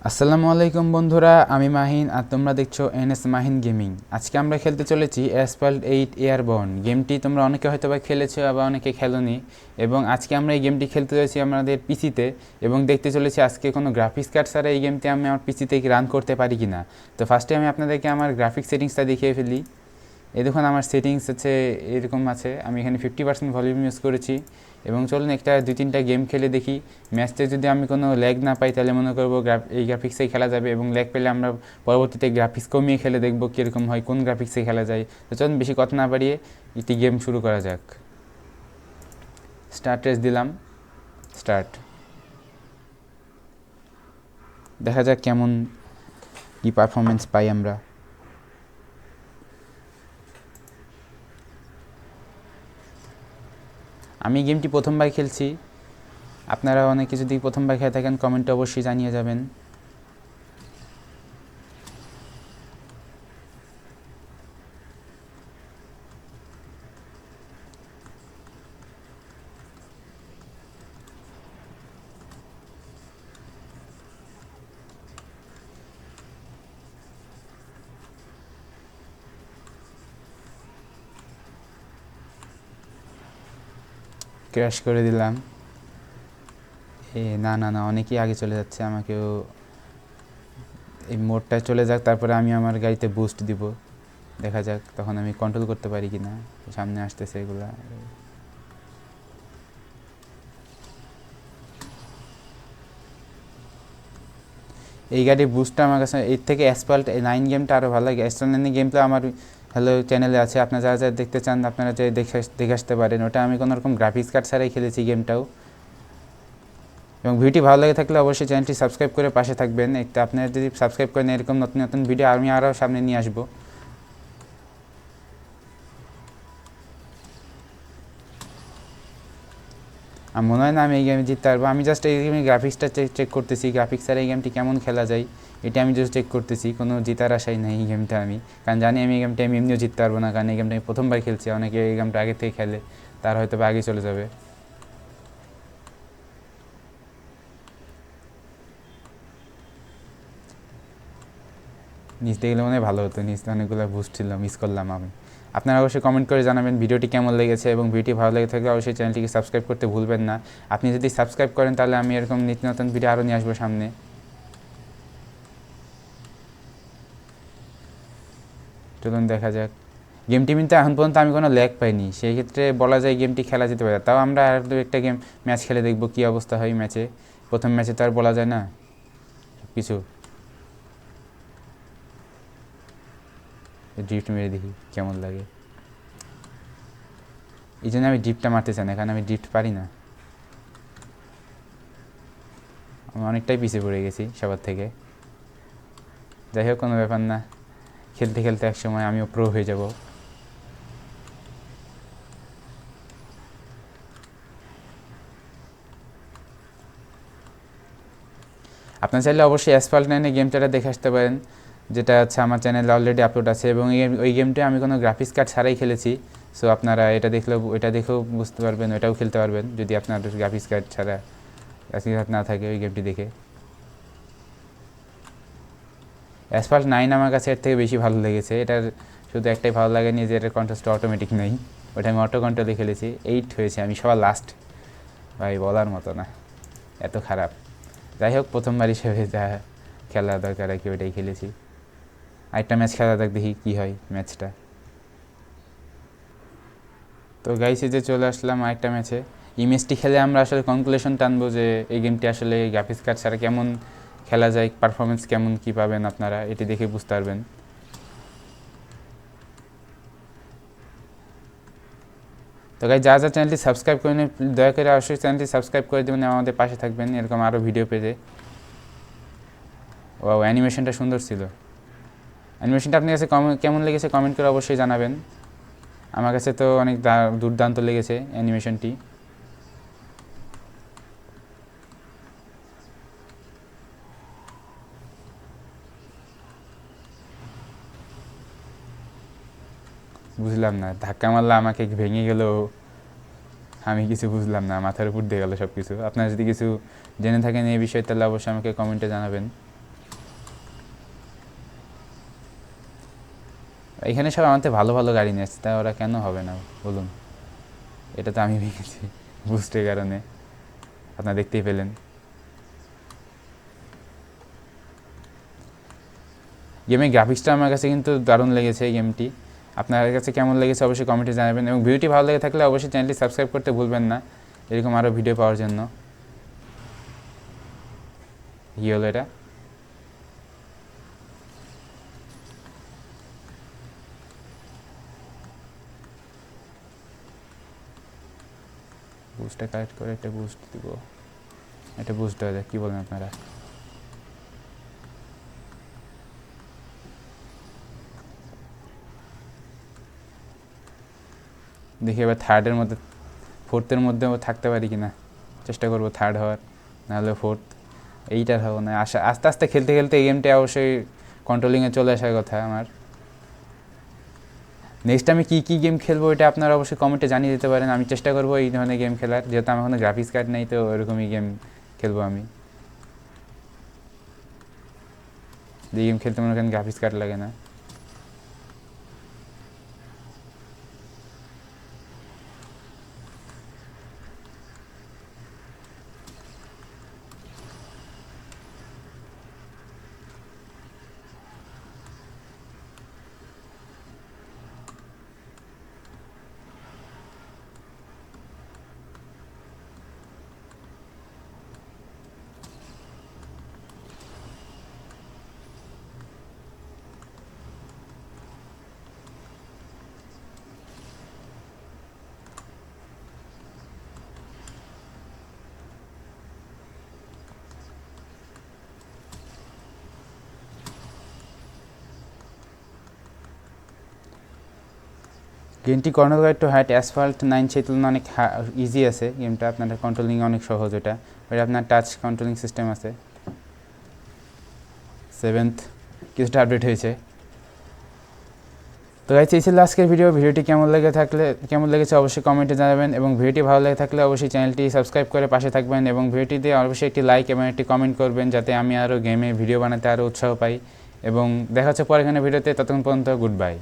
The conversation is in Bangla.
আসসালামু আলাইকুম বন্ধুরা, আমি মাহিন আর তোমরা দেখছো এনএস মাহিন গেমিং। আজকে আমরা খেলতে চলেছি অ্যাসফল্ট 8 এয়ারবর্ন। গেমটি তোমরা অনেকে হয়তো বা খেলেছো, আবার অনেকে খেলোনি। এবং আজকে আমরা এই গেমটি খেলতে চলেছি আমাদের পিসিতে, এবং দেখতে চলেছি আজকে কোনো গ্রাফিক্স কার্ড ছাড়া এই গেমটি আমি আমার পিসিতে রান করতে পারি কি না। তো ফার্স্টে আমি আপনাদেরকে আমার গ্রাফিক্স সেটিংসটা দেখিয়ে ফেলি। এই দেখুন আমার সেটিংস আছে, এরকম আছে। আমি এখানে 50% ভলিউম ইউজ করেছি। এবং চলুন একটা 2-3টা গেম খেলে দেখি। ম্যাচতে যদি আমি কোনো ল্যাগ না পাই তাহলে মনে করবো এই গ্রাফিক্সেই খেলা যাবে, এবং ল্যাগ পেলে আমরা পরবর্তীতে গ্রাফিক্স কমিয়ে খেলে দেখবো কীরকম হয়, কোন গ্রাফিক্সে খেলা যায়। তো চলুন বেশি কথা না বাড়িয়ে একটি গেম শুরু করা যাক। স্টার্ট রেস দিলাম, স্টার্ট। দেখা যাক কেমন কী পারফরমেন্স পাই আমরা। আমি গেমটি প্রথমবার খেলছি, আপনারা অনেকে যদি প্রথমবার খেলে থাকেন কমেন্টে অবশ্যই জানিয়ে যাবেন। ক্র্যাশ করে দিলাম। না না না, অনেকেই আগে চলে যাচ্ছে, আমাকেও এই মোড়টায় চলে যাক, তারপরে আমি আমার গাড়িতে বুস্ট দিব। দেখা যাক তখন আমি কন্ট্রোল করতে পারি কি না। সামনে আসতেছে এগুলা। এই গাড়ির বুস্টটা আমার কাছে এর থেকে অ্যাসফল্ট 9 গেমটা আরও ভালো লাগে। অ্যাসফল্ট 9 গেমটা আমার হ্যালো চ্যানেলে আছে, আপনারা যারা যারা দেখতে চান আপনারা যে দেখে আসতে পারেন। ওটা আমি কোনো রকম গ্রাফিক্স কার্ড ছাড়াই খেলেছি গেমটাও। এবং ভিডিওটি ভালো লাগে থাকলে অবশ্যই চ্যানেলটি সাবস্ক্রাইব করে পাশে থাকবেন। একটা আপনারা যদি সাবস্ক্রাইব করেন এরকম নতুন নতুন ভিডিও আমি আরও সামনে নিয়ে আসবো। আমার মনে হয় না আমি এই গেমে জিততে পারবো। আমি জাস্ট এই গেমে গ্রাফিক্সটা চেক করতেছি, গ্রাফিক্স আর এই গেমটি কেমন খেলা যায় এটা আমি জাস্ট চেক করতেছি। কোনো জেতার আশাই নেই এই গেমটা আমি, কারণ জানি আমি এই গেমটা আমি এমনিও জিততে পারবো না, কারণ এই গেমটা আমি প্রথমবার খেলছি। অনেকে এই গেমটা আগে থেকে খেলে, তার হয়তো বা আগে চলে যাবে। নিচতে গেলে মনে হয় ভালো হতো, নিচতে অনেকগুলো বুস্ট ছিল, মিস করলাম আমি। আপনারা অবশ্যই কমেন্ট করে জানাবেন ভিডিওটি কেমন লেগেছে, এবং ভিডিওটি ভালো লেগে থাকলে অবশ্যই চ্যানেলটিকে সাবস্ক্রাইব করতে ভুলবেন না। আপনি যদি সাবস্ক্রাইব করেন তাহলে আমি এরকম নিত্য নতুন ভিডিও আরও নিয়ে আসবো সামনে। চলুন দেখা যাক। গেমটি কিন্তু এখন পর্যন্ত আমি কোনো ল্যাগ পাইনি, সেই ক্ষেত্রে বলা যায় গেমটি খেলা যেতে পারে। তাও আমরা আর দু একটা গেম ম্যাচ খেলে দেখবো কী অবস্থা হয় ম্যাচে। প্রথম ম্যাচে তো আর বলা যায় না কিছু। ড্রিফট মেরে দেখি কেমন লাগে। এই জন্য আমি ড্রিফটটা মারতে চাই না, কারণ আমি ড্রিফট পারি না। আমি অনেকটাই পিছিয়ে পড়ে গেছি সবার থেকে। যাই হোক, কোনো ব্যাপার না, খেলতে খেলতে একসময় আমিও প্রো হয়ে যাব। আপনার চাইলে অবশ্যই অ্যাসফল্ট 9 গেমটা দেখে আসতে পারেন, যেটা হচ্ছে আমার চ্যানেলে অলরেডি আপলোড আছে। এবং ওই গেমটা আমি কোনো গ্রাফিক্স কার্ড ছাড়াই খেলেছি। সো আপনারা এটা দেখেও বুঝতে পারবেন, ওটাও খেলতে পারবেন যদি আপনার গ্রাফিক্স কার্ড ছাড়া গ্রাফিক্স কার্ড না থাকে ওই গেমটি দেখে। অ্যাসফল্ট 9 আমার কাছে এর থেকে বেশি ভালো লেগেছে। এটার শুধু একটাই ভালো লাগেনি যে এটার কন্ট্রোলটা অটোমেটিক নেই, ওটা আমি অটো কন্ট্রোলে খেলেছি। 8 হয়েছে, আমি সবার লাস্ট। ভাই বলার মতো না, এত খারাপ। যাই হোক, প্রথমবার হিসেবে যা খেলা দরকার আর কি ওইটাই খেলেছি। আরেকটা ম্যাচ খেলা দেখ, দেখি কী হয় ম্যাচটা। তো গাইছে যে চলে আসলাম আরেকটা ম্যাচে। এই ম্যাচটি খেলে আমরা আসলে কনক্লুশন টানবো যে এই গেমটি আসলে গ্রাফিক্স কার্ড ছাড়া কেমন খেলা যায়, পারফরমেন্স কেমন কী পাবেন আপনারা এটি দেখে বুঝতে পারবেন। তো গাই যা যা চ্যানেলটি সাবস্ক্রাইব করে নিন, দয়া করে অবশ্যই চ্যানেলটি সাবস্ক্রাইব করে দেবেন, আমাদের পাশে থাকবেন এরকম আরও ভিডিও পেতে। ও অ্যানিমেশনটা সুন্দর ছিল। অ্যানিমেশনটা আপনার কাছে কেমন লেগেছে কমেন্ট করে অবশ্যই জানাবেন। আমার কাছে তো অনেক দুর্দান্ত লেগেছে অ্যানিমেশনটি। বুঝলাম না, ধাক্কা মারলে আমাকে ভেঙে গেল, আমি কিছু বুঝলাম না, মাথার উপর দিয়ে গেল সব কিছু। আপনারা যদি কিছু জেনে থাকেন এই বিষয়ে তাহলে অবশ্যই আমাকে কমেন্টে জানাবেন। এখানে সব আমাদের ভালো ভালো গাড়ি নিয়ে আসছে, তা ওরা কেন হবে না বলুন? এটা তো আমি ভেঙেছি বুস্টের কারণে, আপনারা দেখতেই পেলেন। গেমের গ্রাফিক্সটা আমার কাছে কিন্তু দারুণ লেগেছে। এই গেমটি আপনার কাছে কেমন লেগেছে অবশ্যই কমেন্টে জানাবেন, এবং ভিডিওটি ভালো লেগে থাকলে অবশ্যই চ্যানেলটি সাবস্ক্রাইব করতে ভুলবেন না এরকম আরও ভিডিও পাওয়ার জন্য। কী হলো এটা? বুস্টটা কালেক্ট করে একটা বুস্ট দিব, একটা বুস্ট দেওয়া যায়, কী বলেন আপনারা? দেখি এবার থার্ডের মধ্যে, ফোর্থের মধ্যেও থাকতে পারি কি না, চেষ্টা করবো থার্ড হওয়ার, নাহলে ফোর্থ। এইটার হবো না, আস্তে আস্তে খেলতে খেলতে এই গেমটা অবশ্যই কন্ট্রোলিংয়ে চলে আসার কথা আমার। নেক্সট আমি কী কী গেম খেলবো এটা আপনারা অবশ্যই কমেন্টে জানিয়ে দিতে পারেন। আমি চেষ্টা করবো এই ধরনের গেম খেলার, যেহেতু আমার কোনো গ্রাফিক্স কার্ড নেই, তো ওরকমই গেম খেলবো আমি। যে গেম খেলতে মনে করেন গ্রাফিক্স কার্ড লাগে না। গেমটি corner guide to height asphalt 9 সেই তুলনায় অনেক ইজি আছে গেমটা, আপনাদের কন্ট্রোলিং অনেক সহজ। এটা আপনার টাচ কন্ট্রোলিং সিস্টেম আছে। 7th কিছুটা আপডেট হয়েছে। তো গাইস এই ছিল আজকের ভিডিওটি কেমন লেগেছে অবশ্যই কমেন্টে জানাবেন, এবং ভিডিওটি ভালো লেগে থাকলে অবশ্যই চ্যানেলটি সাবস্ক্রাইব করে পাশে থাকবেন, এবং ভিডিওটিতে অবশ্যই একটি লাইক এবং একটি কমেন্ট করবেন, যাতে আমি আরও গেমে ভিডিও বানাতে আরও উৎসাহ পাই। এবং দেখা হচ্ছে পরের ভিডিওতে, ততক্ষণ পর্যন্ত গুড বাই।